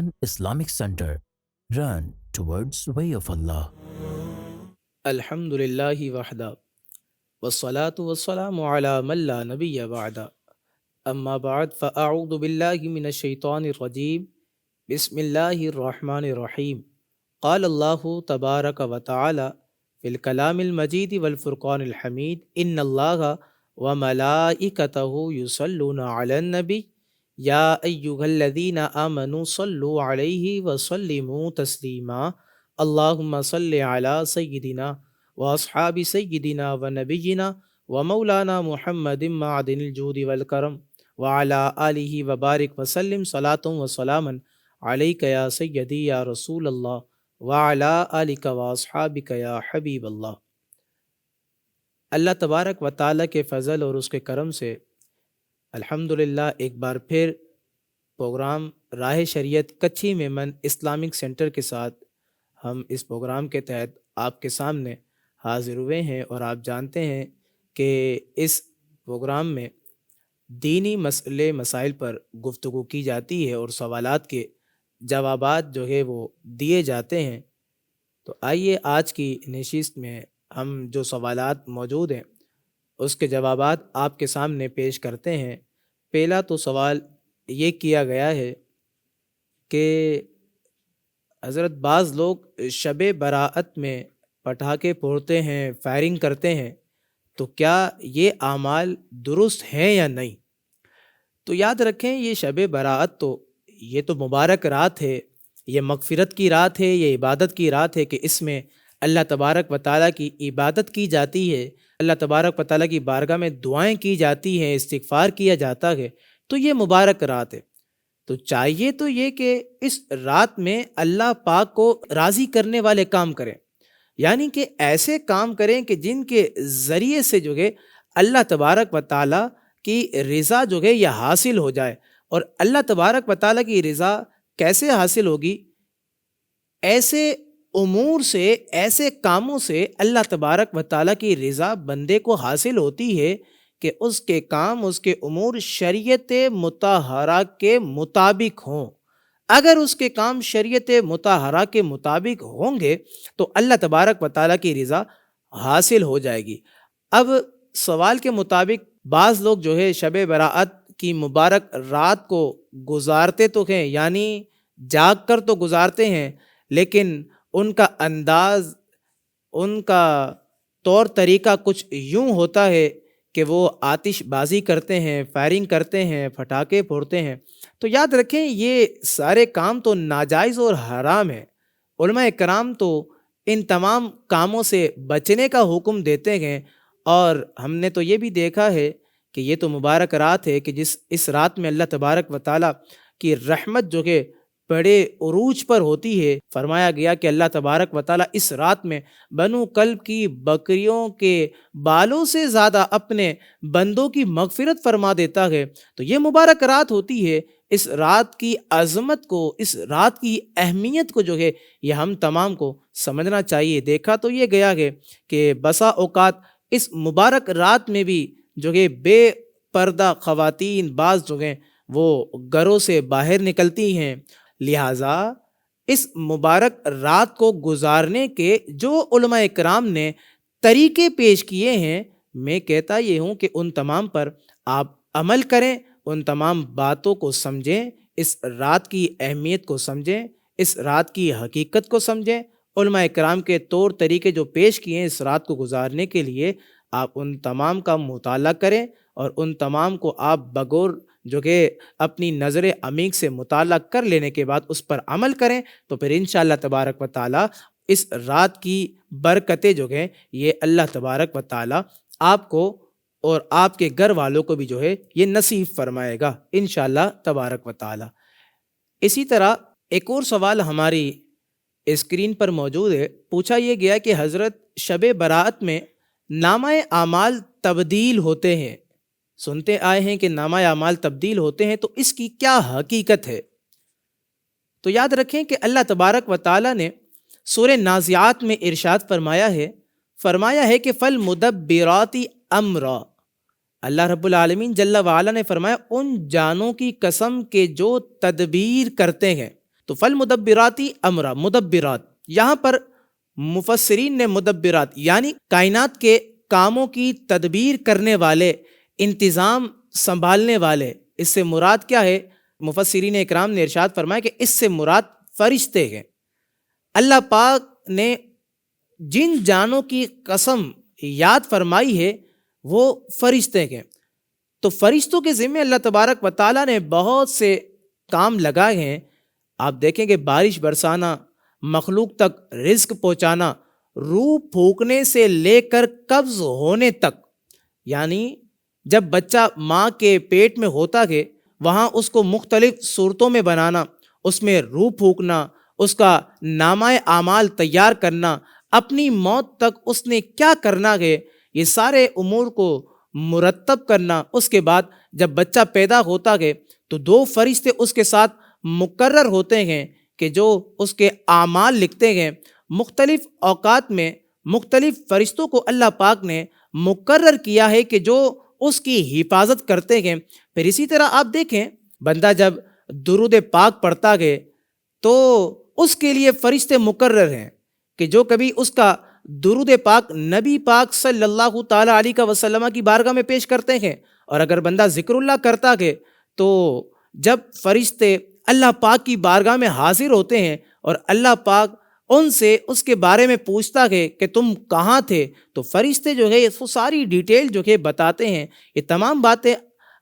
Al-Aman Islamic Center. Run towards way of Allah. الحمد للہ وحدہ والصلاة والسلام علی من لا نبی بعد اما بعد فاعوذ باللہ من الشیطان الرجیم بسم اللہ الرحمن الرحیم قال اللہ تبارک و تعالی فی الکلام المجید والفرقان الحمید ان اللہ وملائکتہ یصلون علی النبی یا ایہا الذین آمنوا صلوا علیہ وسلموا تسلیما اللہم صل علی سیدنا واصحاب سیدنا ونبینا ومولانا محمد معدن الجود والکرم وعلی آلہ وبارک وسلم صلاۃ وسلاما علیک یا سیدی یا رسول اللہ وعلی آلک واصحابک یا حبیب اللہ۔ اللہ تبارک و تعالیٰ کے فضل اور اس کے کرم سے الحمدللہ ایک بار پھر پروگرام راہ شریعت کچھی میمن اسلامک سینٹر کے ساتھ ہم اس پروگرام کے تحت آپ کے سامنے حاضر ہوئے ہیں، اور آپ جانتے ہیں کہ اس پروگرام میں دینی مسائل پر گفتگو کی جاتی ہے اور سوالات کے جوابات جو ہے وہ دیے جاتے ہیں۔ تو آئیے آج کی نشست میں ہم جو سوالات موجود ہیں اس کے جوابات آپ کے سامنے پیش کرتے ہیں۔ پہلا تو سوال یہ کیا گیا ہے کہ حضرت بعض لوگ شب براءت میں پٹاخے پھوڑتے ہیں، فائرنگ کرتے ہیں، تو کیا یہ اعمال درست ہیں یا نہیں؟ تو یاد رکھیں، یہ شب براءت تو یہ تو مبارک رات ہے، یہ مغفرت کی رات ہے، یہ عبادت کی رات ہے کہ اس میں اللہ تبارک و تعالیٰ کی عبادت کی جاتی ہے، اللہ تبارک و تعالیٰ کی بارگاہ میں دعائیں کی جاتی ہیں، استغفار کیا جاتا ہے، تو یہ مبارک رات ہے۔ تو چاہیے تو یہ کہ اس رات میں اللہ پاک کو راضی کرنے والے کام کریں، یعنی کہ ایسے کام کریں کہ جن کے ذریعے سے جو ہے اللہ تبارک و تعالیٰ کی رضا جو ہے یہ حاصل ہو جائے۔ اور اللہ تبارک و تعالیٰ کی رضا کیسے حاصل ہوگی؟ ایسے امور سے، ایسے کاموں سے اللہ تبارک و تعالیٰ کی رضا بندے کو حاصل ہوتی ہے کہ اس کے کام، اس کے امور شریعت مطہرہ کے مطابق ہوں۔ اگر اس کے کام شریعت مطہرہ کے مطابق ہوں گے تو اللہ تبارک و تعالیٰ کی رضا حاصل ہو جائے گی۔ اب سوال کے مطابق بعض لوگ جو ہے شب براءت کی مبارک رات کو گزارتے تو ہیں، یعنی جاگ کر تو گزارتے ہیں، لیکن ان کا انداز، ان کا طور طریقہ کچھ یوں ہوتا ہے کہ وہ آتش بازی کرتے ہیں، فائرنگ کرتے ہیں، پٹاخے پھوڑتے ہیں۔ تو یاد رکھیں، یہ سارے کام تو ناجائز اور حرام ہیں۔ علماء کرام تو ان تمام کاموں سے بچنے کا حکم دیتے ہیں، اور ہم نے تو یہ بھی دیکھا ہے کہ یہ تو مبارک رات ہے کہ اس رات میں اللہ تبارک و تعالیٰ کی رحمت جو کہ بڑے عروج پر ہوتی ہے۔ فرمایا گیا کہ اللہ تبارک و تعالیٰ اس رات میں بنو کلب کی بکریوں کے بالوں سے زیادہ اپنے بندوں کی مغفرت فرما دیتا ہے۔ تو یہ مبارک رات ہوتی ہے۔ اس رات کی عظمت کو، اس رات کی اہمیت کو جو ہے یہ ہم تمام کو سمجھنا چاہیے۔ دیکھا تو یہ گیا ہے کہ بسا اوقات اس مبارک رات میں بھی جو ہے بے پردہ خواتین بعض جو ہیں وہ گھروں سے باہر نکلتی ہیں۔ لہٰذا اس مبارک رات کو گزارنے کے جو علماء کرام نے طریقے پیش کیے ہیں، میں کہتا یہ ہوں کہ ان تمام پر آپ عمل کریں، ان تمام باتوں کو سمجھیں، اس رات کی اہمیت کو سمجھیں، اس رات کی حقیقت کو سمجھیں۔ علماء کرام کے طور طریقے جو پیش کیے ہیں اس رات کو گزارنے کے لیے، آپ ان تمام کا مطالعہ کریں، اور ان تمام کو آپ بغور جو کہ اپنی نظر عمیق سے مطالعہ کر لینے کے بعد اس پر عمل کریں، تو پھر انشاءاللہ تبارک و تعالیٰ اس رات کی برکتیں جو ہیں یہ اللہ تبارک و تعالیٰ آپ کو اور آپ کے گھر والوں کو بھی جو ہے یہ نصیب فرمائے گا انشاءاللہ تبارک و تعالیٰ۔ اسی طرح ایک اور سوال ہماری اسکرین پر موجود ہے۔ پوچھا یہ گیا کہ حضرت شب براءت میں نامہ اعمال تبدیل ہوتے ہیں، سنتے آئے ہیں کہ نامہ اعمال تبدیل ہوتے ہیں، تو اس کی کیا حقیقت ہے؟ تو یاد رکھیں کہ اللہ تبارک و تعالیٰ نے سورہ نازعات میں ارشاد فرمایا ہے کہ فالمدبرات امرا۔ اللہ رب العالمین جل وعلا نے فرمایا ان جانوں کی قسم کے جو تدبیر کرتے ہیں۔ تو فالمدبراتی امرا، مدبرات، یہاں پر مفسرین نے مدبرات یعنی کائنات کے کاموں کی تدبیر کرنے والے، انتظام سنبھالنے والے، اس سے مراد کیا ہے؟ مفسرین اکرام نے ارشاد فرمایا کہ اس سے مراد فرشتے ہیں۔ اللہ پاک نے جن جانوں کی قسم یاد فرمائی ہے وہ فرشتے ہیں، تو فرشتوں کے ذمہ اللہ تبارک و تعالیٰ نے بہت سے کام لگائے ہیں۔ آپ دیکھیں کہ بارش برسانا، مخلوق تک رزق پہنچانا، روح پھونکنے سے لے کر قبض ہونے تک، یعنی جب بچہ ماں کے پیٹ میں ہوتا ہے وہاں اس کو مختلف صورتوں میں بنانا، اس میں روح پھونکنا، اس کا نامہ اعمال تیار کرنا، اپنی موت تک اس نے کیا کرنا ہے یہ سارے امور کو مرتب کرنا۔ اس کے بعد جب بچہ پیدا ہوتا ہے تو 2 فرشتے اس کے ساتھ مقرر ہوتے ہیں کہ جو اس کے اعمال لکھتے ہیں۔ مختلف اوقات میں مختلف فرشتوں کو اللہ پاک نے مقرر کیا ہے کہ جو اس کی حفاظت کرتے ہیں۔ پھر اسی طرح آپ دیکھیں بندہ جب درود پاک پڑھتا ہے تو اس کے لیے فرشتے مقرر ہیں کہ جو کبھی اس کا درود پاک نبی پاک صلی اللہ تعالیٰ علیہ وسلم کی بارگاہ میں پیش کرتے ہیں، اور اگر بندہ ذکر اللہ کرتا ہے تو جب فرشتے اللہ پاک کی بارگاہ میں حاضر ہوتے ہیں اور اللہ پاک ان سے اس کے بارے میں پوچھتا ہے کہ تم کہاں تھے، تو فرشتے جو ہے وہ ساری ڈیٹیل جو ہے بتاتے ہیں۔ یہ تمام باتیں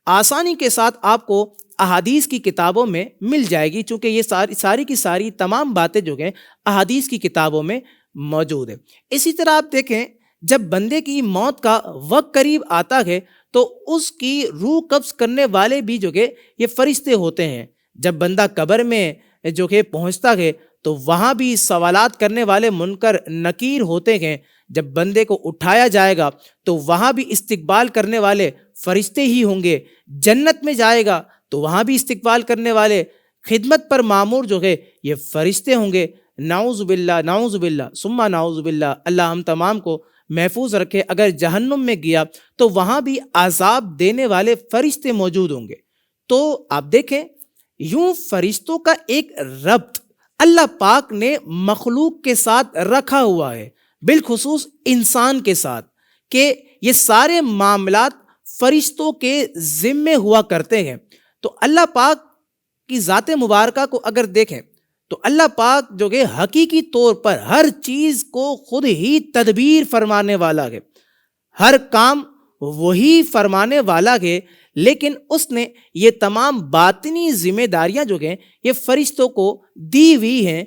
آسانی کے ساتھ آپ کو احادیث کی کتابوں میں مل جائے گی، چونکہ یہ ساری کی ساری تمام باتیں جو ہیں احادیث کی کتابوں میں موجود ہے۔ اسی طرح آپ دیکھیں جب بندے کی موت کا وقت قریب آتا ہے تو اس کی روح قبض کرنے والے بھی جو کہ یہ فرشتے ہوتے ہیں۔ جب بندہ قبر میں جو کہ پہنچتا ہے تو وہاں بھی سوالات کرنے والے منکر نکیر ہوتے ہیں۔ جب بندے کو اٹھایا جائے گا تو وہاں بھی استقبال کرنے والے فرشتے ہی ہوں گے۔ جنت میں جائے گا تو وہاں بھی استقبال کرنے والے، خدمت پر مامور جو ہے یہ فرشتے ہوں گے۔ نعوذ باللہ، نعوذ باللہ، ثم نعوذ باللہ، اللہ ہم تمام کو محفوظ رکھے۔ اگر جہنم میں گیا تو وہاں بھی عذاب دینے والے فرشتے موجود ہوں گے۔ تو آپ دیکھیں یوں فرشتوں کا ایک ربط اللہ پاک نے مخلوق کے ساتھ رکھا ہوا ہے، بالخصوص انسان کے ساتھ، کہ یہ سارے معاملات فرشتوں کے ذمے ہوا کرتے ہیں۔ تو اللہ پاک کی ذات مبارکہ کو اگر دیکھیں تو اللہ پاک جو کہ حقیقی طور پر ہر چیز کو خود ہی تدبیر فرمانے والا ہے، ہر کام وہی فرمانے والا ہے، لیکن اس نے یہ تمام باطنی ذمہ داریاں جو ہیں یہ فرشتوں کو دی ہوئی ہیں۔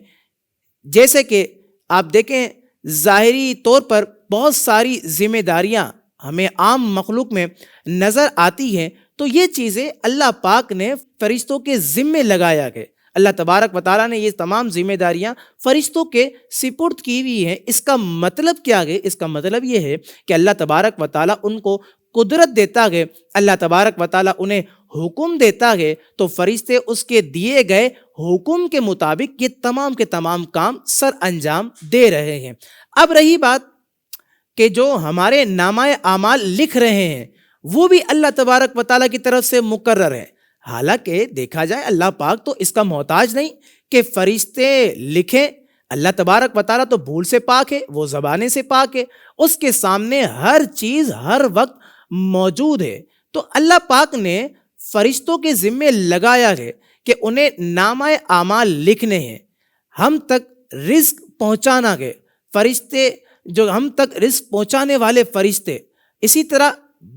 جیسے کہ آپ دیکھیں ظاہری طور پر بہت ساری ذمہ داریاں ہمیں عام مخلوق میں نظر آتی ہیں، تو یہ چیزیں اللہ پاک نے فرشتوں کے ذمے لگایا ہے۔ اللہ تبارک و تعالیٰ نے یہ تمام ذمہ داریاں فرشتوں کے سپرد کی ہوئی ہیں۔ اس کا مطلب کیا ہے؟ اس کا مطلب یہ ہے کہ اللہ تبارک و تعالیٰ ان کو قدرت دیتا ہے، اللہ تبارک و تعالیٰ انہیں حکم دیتا ہے تو فرشتے اس کے دیے گئے حکم کے مطابق یہ تمام کے تمام کام سر انجام دے رہے ہیں۔ اب رہی بات کہ جو ہمارے نامہ اعمال لکھ رہے ہیں وہ بھی اللہ تبارک و تعالیٰ کی طرف سے مقرر ہے۔ حالانکہ دیکھا جائے اللہ پاک تو اس کا محتاج نہیں کہ فرشتے لکھیں۔ اللہ تبارک و تعالیٰ تو بھول سے پاک ہے، وہ زبانے سے پاک ہے، اس کے سامنے ہر چیز ہر وقت موجود ہے۔ تو اللہ پاک نے فرشتوں کے ذمے لگایا ہے کہ انہیں نامہ اعمال لکھنے ہیں، ہم تک رزق پہنچانا ہے۔ فرشتے جو ہم تک رزق پہنچانے والے فرشتے، اسی طرح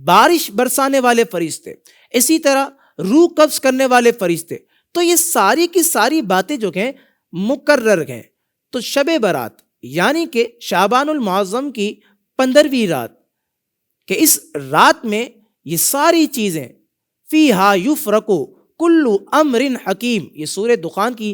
بارش برسانے والے فرشتے، اسی طرح روح قبض کرنے والے فرشتے، تو یہ ساری کی ساری باتیں جو ہیں مقرر ہیں۔ تو شب برات یعنی کہ شعبان المعظم کی 15ویں رات، کہ اس رات میں یہ ساری چیزیں فیہا یفرقو کل امر حکیم، یہ سورہ دخان کی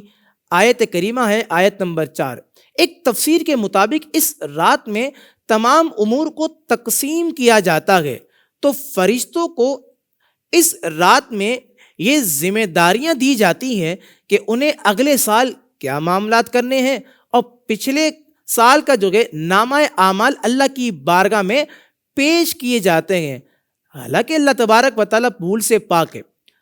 آیت کریمہ ہے، آیت نمبر 4۔ ایک تفسیر کے مطابق اس رات میں تمام امور کو تقسیم کیا جاتا ہے، تو فرشتوں کو اس رات میں یہ ذمہ داریاں دی جاتی ہیں کہ انہیں اگلے سال کیا معاملات کرنے ہیں، اور پچھلے سال کا جو ہے نامہ اعمال اللہ کی بارگاہ میں پیش کیے جاتے ہیں۔ حالانکہ اللہ تبارک و تعالیٰ بھول سے پاک ہے،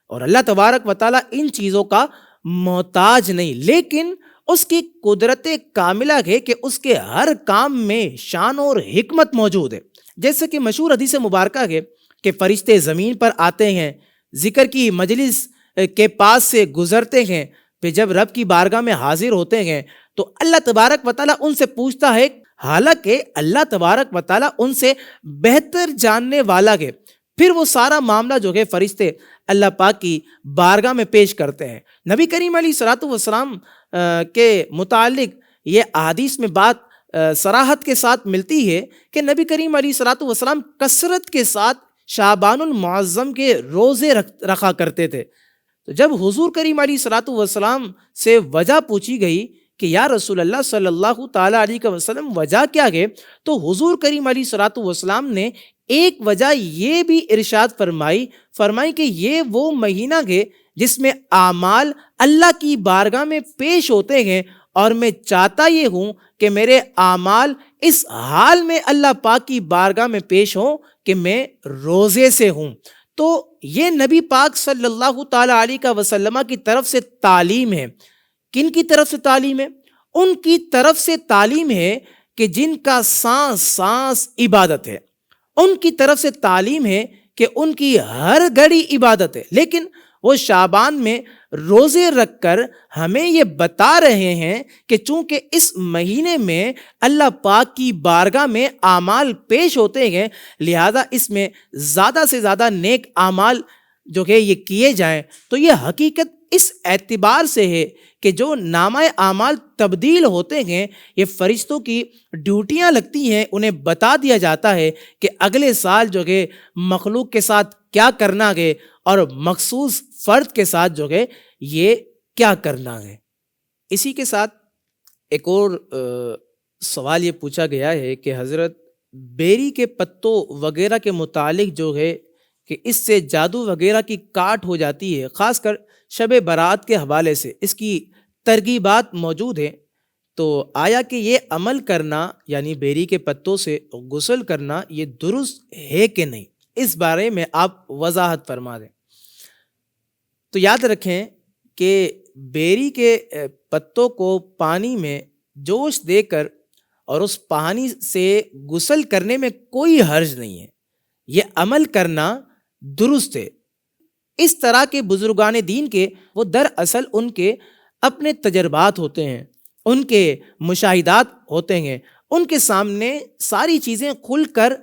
اور اللہ تبارک و تعالیٰ ان چیزوں کا محتاج نہیں، لیکن اس کی قدرت کاملہ ہے کہ اس کے ہر کام میں شان اور حکمت موجود ہے۔ جیسے کہ مشہور حدیث مبارکہ ہے کہ فرشتے زمین پر آتے ہیں، ذکر کی مجلس کے پاس سے گزرتے ہیں، پھر جب رب کی بارگاہ میں حاضر ہوتے ہیں تو اللہ تبارک و تعالیٰ ان سے پوچھتا ہے، حالانکہ اللہ تبارک و تعالیٰ ان سے بہتر جاننے والا ہے، پھر وہ سارا معاملہ جو ہے فرشتے اللہ پاک کی بارگاہ میں پیش کرتے ہیں۔ نبی کریم علیہ الصلوۃ والسلام کے متعلق یہ احادیث میں بات صراحت کے ساتھ ملتی ہے کہ نبی کریم علیہ الصلوۃ والسلام کثرت کے ساتھ شعبان المعظم کے روزے رکھا کرتے تھے۔ تو جب حضور کریم علیہ الصلوۃ والسلام سے وجہ پوچھی گئی کہ یا رسول اللہ صلی اللہ تعالیٰ علیہ وسلم وجہ کیا ہے، تو حضور کریم علیہ الصلوۃ والسلام نے ایک وجہ یہ بھی ارشاد فرمائی کہ یہ وہ مہینہ ہے جس میں اعمال اللہ کی بارگاہ میں پیش ہوتے ہیں، اور میں چاہتا یہ ہوں کہ میرے اعمال اس حال میں اللہ پاک کی بارگاہ میں پیش ہوں کہ میں روزے سے ہوں۔ تو یہ نبی پاک صلی اللہ تعالیٰ علیہ وسلم کی طرف سے تعلیم ہے۔ کن کی طرف سے تعلیم ہے؟ ان کی طرف سے تعلیم ہے کہ جن کا سانس سانس عبادت ہے، ان کی طرف سے تعلیم ہے کہ ان کی ہر گھڑی عبادت ہے، لیکن وہ شعبان میں روزے رکھ کر ہمیں یہ بتا رہے ہیں کہ چونکہ اس مہینے میں اللہ پاک کی بارگاہ میں اعمال پیش ہوتے ہیں، لہذا اس میں زیادہ سے زیادہ نیک اعمال جو کہ یہ کیے جائیں۔ تو یہ حقیقت اس اعتبار سے ہے کہ جو نامہ اعمال تبدیل ہوتے ہیں، یہ فرشتوں کی ڈیوٹیاں لگتی ہیں، انہیں بتا دیا جاتا ہے کہ اگلے سال جو کہ مخلوق کے ساتھ کیا کرنا ہے اور مخصوص فرد کے ساتھ جو ہے یہ کیا کرنا ہے۔ اسی کے ساتھ ایک اور سوال یہ پوچھا گیا ہے کہ حضرت بیری کے پتوں وغیرہ کے متعلق جو ہے کہ اس سے جادو وغیرہ کی کاٹ ہو جاتی ہے، خاص کر شب برات کے حوالے سے اس کی ترغیبات موجود ہیں، تو آیا کہ یہ عمل کرنا یعنی بیری کے پتوں سے غسل کرنا یہ درست ہے کہ نہیں؟ اس بارے میں آپ وضاحت فرما دیں۔ تو یاد رکھیں کہ بیری کے پتوں کو پانی میں جوش دے کر اور اس پانی سے غسل کرنے میں کوئی حرج نہیں ہے، یہ عمل کرنا درست ہے۔ اس طرح کے بزرگان دین کے وہ دراصل ان کے اپنے تجربات ہوتے ہیں، ان کے مشاہدات ہوتے ہیں، ان کے سامنے ساری چیزیں کھل کر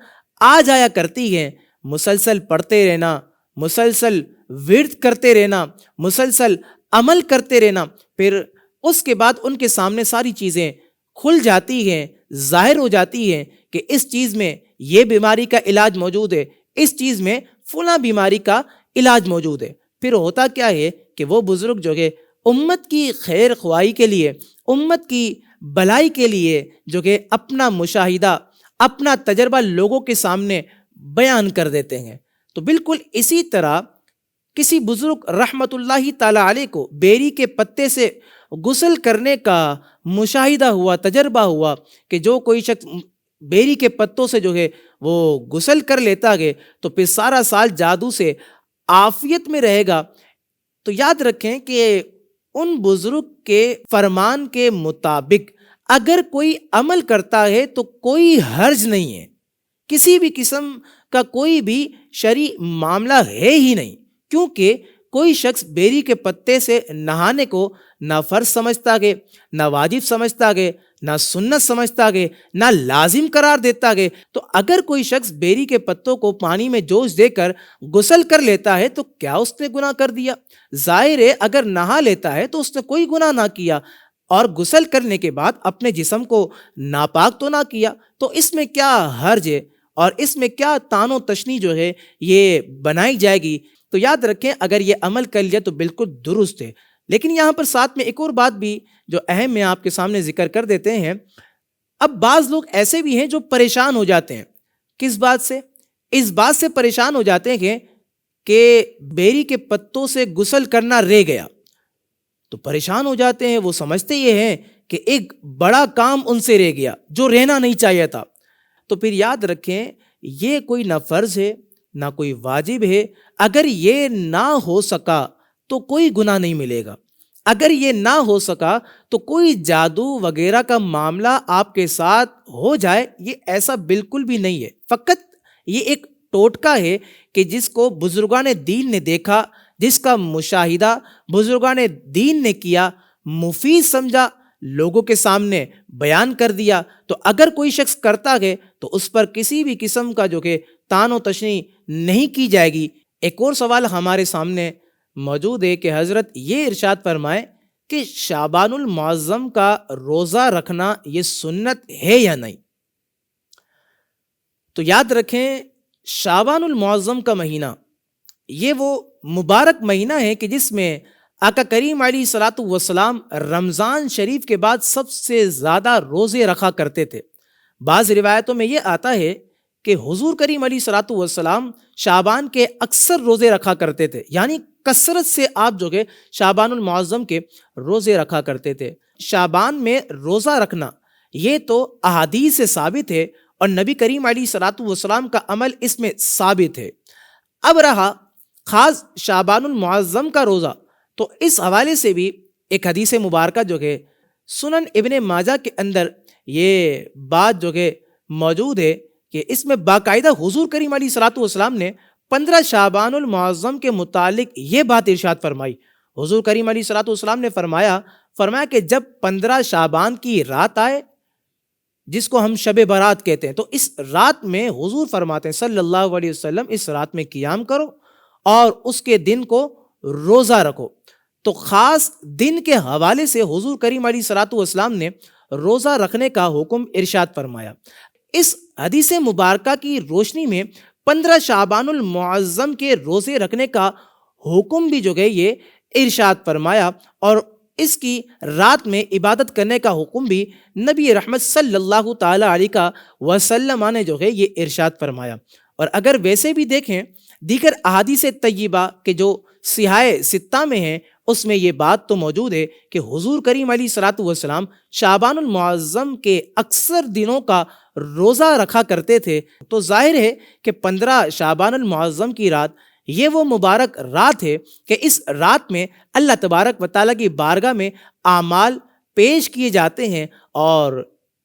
آ جایا کرتی ہیں۔ مسلسل پڑھتے رہنا، مسلسل ورد کرتے رہنا، مسلسل عمل کرتے رہنا، پھر اس کے بعد ان کے سامنے ساری چیزیں کھل جاتی ہیں، ظاہر ہو جاتی ہیں کہ اس چیز میں یہ بیماری کا علاج موجود ہے، اس چیز میں فلاں بیماری کا علاج موجود ہے۔ پھر ہوتا کیا ہے کہ وہ بزرگ جو ہے امت کی خیر خواہی کے لیے، امت کی بھلائی کے لیے جو کہ اپنا مشاہدہ، اپنا تجربہ لوگوں کے سامنے بیان کر دیتے ہیں۔ تو بالکل اسی طرح کسی بزرگ رحمت اللہ تعالی علیہ کو بیری کے پتے سے غسل کرنے کا مشاہدہ ہوا، تجربہ ہوا کہ جو کوئی شخص بیری کے پتوں سے جو ہے وہ غسل کر لیتا ہے تو پھر سارا سال جادو سے عافیت میں رہے گا۔ تو یاد رکھیں کہ ان بزرگ کے فرمان کے مطابق اگر کوئی عمل کرتا ہے تو کوئی حرج نہیں ہے، کسی بھی قسم کا کوئی بھی شرعی معاملہ ہے ہی نہیں، کیونکہ کوئی شخص بیری کے پتے سے نہانے کو نہ فرض سمجھتا ہے، نہ واجب سمجھتا ہے، نہ سنت سمجھتا ہے، نہ لازم قرار دیتا ہے۔ تو اگر کوئی شخص بیری کے پتوں کو پانی میں جوش دے کر غسل کر لیتا ہے تو کیا اس نے گناہ کر دیا؟ ظاہر ہے اگر نہا لیتا ہے تو اس نے کوئی گناہ نہ کیا، اور غسل کرنے کے بعد اپنے جسم کو ناپاک تو نہ کیا، تو اس میں کیا حرج ہے اور اس میں کیا تان و تشنیع جو ہے یہ بنائی جائے گی؟ تو یاد رکھیں اگر یہ عمل کر لیا تو بالکل درست ہے۔ لیکن یہاں پر ساتھ میں ایک اور بات بھی جو اہم میں آپ کے سامنے ذکر کر دیتے ہیں۔ اب بعض لوگ ایسے بھی ہیں جو پریشان ہو جاتے ہیں، کس بات سے؟ اس بات سے پریشان ہو جاتے ہیں کہ بیری کے پتوں سے غسل کرنا رہ گیا، تو پریشان ہو جاتے ہیں، وہ سمجھتے یہ ہیں کہ ایک بڑا کام ان سے رہ گیا جو رہنا نہیں چاہیے تھا۔ تو پھر یاد رکھیں یہ کوئی نہ فرض ہے نہ کوئی واجب ہے، اگر یہ نہ ہو سکا تو کوئی گناہ نہیں ملے گا۔ اگر یہ نہ ہو سکا تو کوئی جادو وغیرہ کا معاملہ آپ کے ساتھ ہو جائے، یہ ایسا بالکل بھی نہیں ہے، فقط یہ ایک ٹوٹکا ہے کہ جس کو بزرگان دین نے دیکھا، جس کا مشاہدہ بزرگان دین نے کیا، مفید سمجھا، لوگوں کے سامنے بیان کر دیا، تو اگر کوئی شخص کرتا ہے تو اس پر کسی بھی قسم کا جو کہ طعن و تشنیع نہیں کی جائے گی۔ ایک اور سوال ہمارے سامنے موجود ہے کہ حضرت یہ ارشاد فرمائے کہ شعبان المعظم کا روزہ رکھنا یہ سنت ہے یا نہیں؟ تو یاد رکھیں، شعبان المعظم کا مہینہ یہ وہ مبارک مہینہ ہے کہ جس میں آقا کریم علیہ الصلاۃ والسلام رمضان شریف کے بعد سب سے زیادہ روزے رکھا کرتے تھے۔ بعض روایتوں میں یہ آتا ہے کہ حضور کریم علیہ الصلاۃ والسلام شعبان کے اکثر روزے رکھا کرتے تھے، یعنی کثرت سے آپ جو کہ شعبان المعظم کے روزے رکھا کرتے تھے۔ شعبان میں روزہ رکھنا یہ تو احادیث سے ثابت ہے اور نبی کریم علیہ الصلاۃ والسلام کا عمل اس میں ثابت ہے۔ اب رہا خاص شعبان المعظم کا روزہ، تو اس حوالے سے بھی ایک حدیث مبارکہ جو کہ سنن ابن ماجہ کے اندر یہ بات جو کہ موجود ہے کہ اس میں باقاعدہ حضور کریم علیہ الصلاۃ والسلام نے 15 شعبان المعظم کے متعلق یہ بات ارشاد فرمائی۔ حضور کریم علیہ الصلاۃ والسلام نے فرمایا کہ جب 15 شعبان کی رات آئے، جس کو ہم شب برات کہتے ہیں، تو اس رات میں حضور فرماتے ہیں صلی اللہ علیہ وسلم اس رات میں قیام کرو اور اس کے دن کو روزہ رکھو۔ تو خاص دن کے حوالے سے حضور کریم علیہ الصلاۃ والسلام نے روزہ رکھنے کا حکم ارشاد فرمایا۔ اس حدیث مبارکہ کی روشنی میں 15 شعبان المعظم کے روزے رکھنے کا حکم بھی جو ہے یہ ارشاد فرمایا، اور اس کی رات میں عبادت کرنے کا حکم بھی نبی رحمت صلی اللہ تعالی علیہ وسلم نے جو ہے یہ ارشاد فرمایا۔ اور اگر ویسے بھی دیکھیں دیگر احادیث طیبہ کے جو صحاح ستہ میں ہیں، اس میں یہ بات تو موجود ہے کہ حضور کریم علیہ الصلاۃ والسلام شعبان المعظم کے اکثر دنوں کا روزہ رکھا کرتے تھے۔ تو ظاہر ہے کہ 15 شعبان المعظم کی رات یہ وہ مبارک رات ہے کہ اس رات میں اللہ تبارک و تعالیٰ کی بارگاہ میں اعمال پیش کیے جاتے ہیں، اور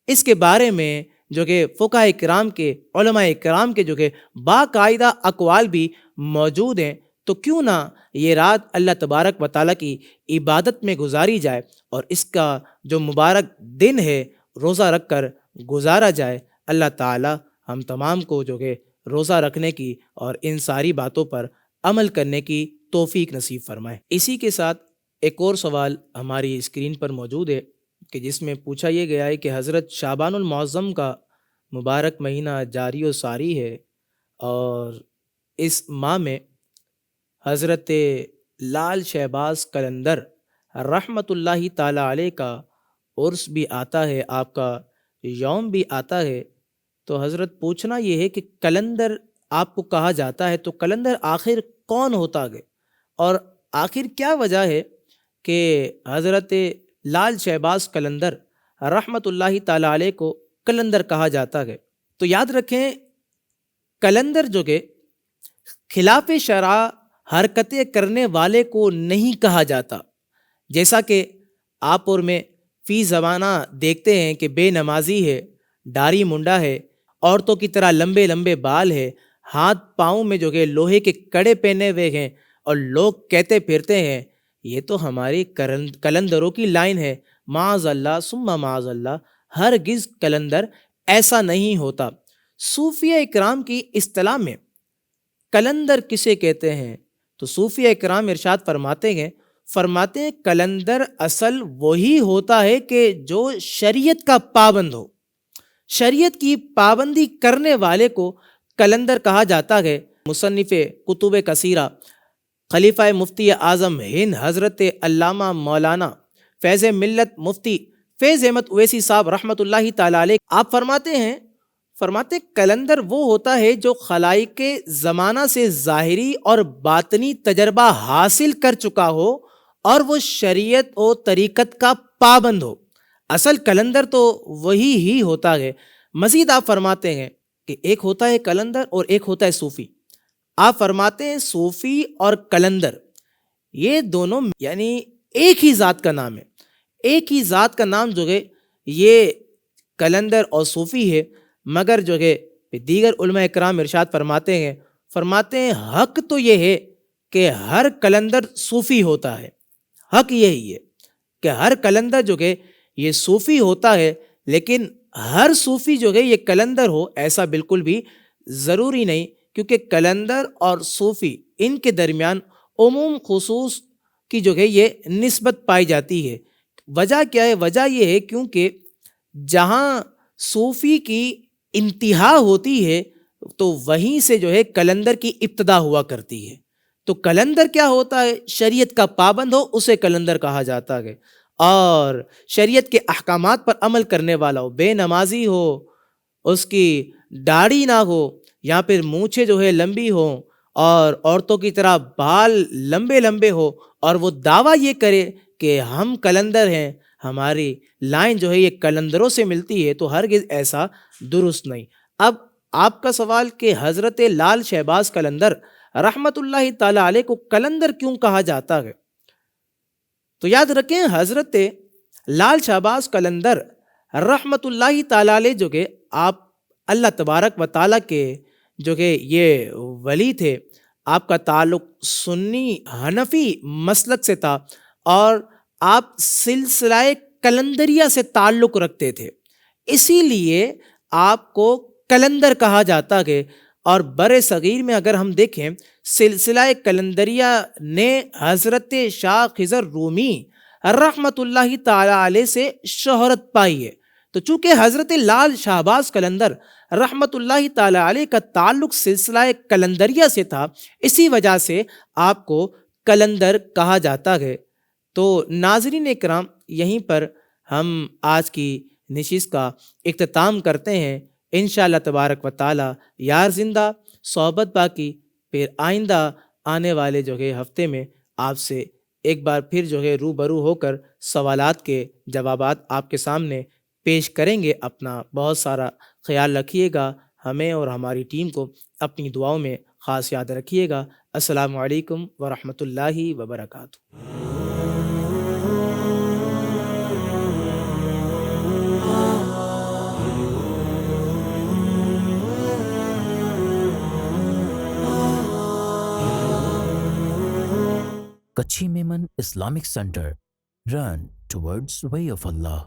اس کے بارے میں جو کہ فقہاء کرام کے، علماء کرام کے جو کہ باقاعدہ اقوال بھی موجود ہیں۔ تو کیوں نہ یہ رات اللہ تبارک و تعالیٰ کی عبادت میں گزاری جائے اور اس کا جو مبارک دن ہے روزہ رکھ کر گزارا جائے۔ اللہ تعالیٰ ہم تمام کو جو کہ روزہ رکھنے کی اور ان ساری باتوں پر عمل کرنے کی توفیق نصیب فرمائے۔ اسی کے ساتھ ایک اور سوال ہماری اسکرین پر موجود ہے کہ جس میں پوچھا یہ گیا ہے کہ حضرت شعبان المعظم کا مبارک مہینہ جاری و ساری ہے، اور اس ماہ میں حضرت لال شہباز قلندر رحمۃ اللہ تعالی علیہ کا عرس بھی آتا ہے، آپ کا یوم بھی آتا ہے۔ تو حضرت پوچھنا یہ ہے کہ قلندر آپ کو کہا جاتا ہے، تو قلندر آخر کون ہوتا ہے، اور آخر کیا وجہ ہے کہ حضرت لال شہباز قلندر رحمۃ اللہ تعالی علیہ کو قلندر کہا جاتا ہے؟ تو یاد رکھیں، قلندر جو کہ خلاف شرع حرکتیں کرنے والے کو نہیں کہا جاتا، جیسا کہ آپ اور میں فی زمانہ دیکھتے ہیں کہ بے نمازی ہے، داڑھی منڈا ہے، عورتوں کی طرح لمبے لمبے بال ہے، ہاتھ پاؤں میں جو کہ لوہے کے کڑے پہنے ہوئے ہیں، اور لوگ کہتے پھرتے ہیں یہ تو ہماری قلندروں کی لائن ہے۔ معاذ اللہ ثم معاذ اللہ، ہرگز قلندر ایسا نہیں ہوتا۔ صوفیہ اکرام کی اصطلاح میں قلندر کسے کہتے ہیں؟ تو صوفیہ اکرام ارشاد فرماتے ہیں قلندر اصل وہی ہوتا ہے کہ جو شریعت کا پابند ہو، شریعت کی پابندی کرنے والے کو قلندر کہا جاتا ہے۔ مصنف کتب کثیرہ خلیفہ مفتی اعظم ہند حضرت علامہ مولانا فیض ملت مفتی فیض احمد اویسی صاحب رحمۃ اللہ تعالی علیہ، آپ فرماتے قلندر وہ ہوتا ہے جو خلائق کے زمانہ سے ظاہری اور باطنی تجربہ حاصل کر چکا ہو اور وہ شریعت و طریقت کا پابند ہو۔ اصل قلندر تو وہی ہی ہوتا ہے۔ مزید آپ فرماتے ہیں کہ ایک ہوتا ہے قلندر اور ایک ہوتا ہے صوفی۔ آپ فرماتے ہیں صوفی اور قلندر یہ دونوں یعنی ایک ہی ذات کا نام ہے، ایک ہی ذات کا نام جو ہے یہ کلندر اور صوفی ہے، مگر جو ہے دیگر علماء اکرام ارشاد فرماتے ہیں حق تو یہ ہے کہ ہر کلندر صوفی ہوتا ہے، حق یہی ہے کہ ہر کلندر جو کہ یہ صوفی ہوتا ہے، لیکن ہر صوفی جو ہے یہ کلندر ہو ایسا بالکل بھی ضروری نہیں، کیونکہ کلندر اور صوفی ان کے درمیان عموم خصوص کی جو ہے یہ نسبت پائی جاتی ہے۔ وجہ کیا ہے؟ وجہ یہ ہے کیونکہ جہاں صوفی کی انتہا ہوتی ہے تو وہیں سے جو ہے کلندر کی ابتدا ہوا کرتی ہے۔ تو کلندر کیا ہوتا ہے؟ شریعت کا پابند ہو اسے کلندر کہا جاتا ہے، اور شریعت کے احکامات پر عمل کرنے والا ہو، بے نمازی ہو، اس کی داڑھی نہ ہو، یا پھر مونچھیں جو ہے لمبی ہوں اور عورتوں کی طرح بال لمبے لمبے ہو، اور وہ دعویٰ یہ کرے کہ ہم کلندر ہیں، ہماری لائن جو ہے یہ کلندروں سے ملتی ہے، تو ہرگز ایسا درست نہیں۔ اب آپ کا سوال کہ حضرت لال شہباز قلندر رحمت اللہ تعالی علیہ کو کلندر کیوں کہا جاتا ہے؟ تو یاد رکھیں حضرت لال شہباز قلندر رحمت اللہ تعالی علیہ جو کہ آپ اللہ تبارک و تعالیٰ کے جو کہ یہ ولی تھے، آپ کا تعلق سنی حنفی مسلک سے تھا، اور آپ سلسلہ کلندریہ سے تعلق رکھتے تھے، اسی لیے آپ کو کلندر کہا جاتا ہے۔ اور بر صغیر میں اگر ہم دیکھیں، سلسلہ کلندریہ نے حضرت شاہ خضر رومی رحمت اللہ تعالی علیہ سے شہرت پائی ہے۔ تو چونکہ حضرت لال شہباز قلندر رحمت اللہ تعالی علیہ کا تعلق سلسلہ کلندریہ سے تھا، اسی وجہ سے آپ کو کلندر کہا جاتا ہے۔ تو ناظرین اکرام، یہیں پر ہم آج کی نشست کا اختتام کرتے ہیں۔ انشاءاللہ تبارک و تعالی یار زندہ صحبت باقی، پھر آئندہ آنے والے جو ہے ہفتے میں آپ سے ایک بار پھر جو ہے روبرو ہو کر سوالات کے جوابات آپ کے سامنے پیش کریں گے۔ اپنا بہت سارا خیال رکھیے گا، ہمیں اور ہماری ٹیم کو اپنی دعاؤں میں خاص یاد رکھیے گا۔ السلام علیکم ورحمۃ اللہ وبرکاتہ۔ Kachi Memon Islamic Center. Run towards way of Allah.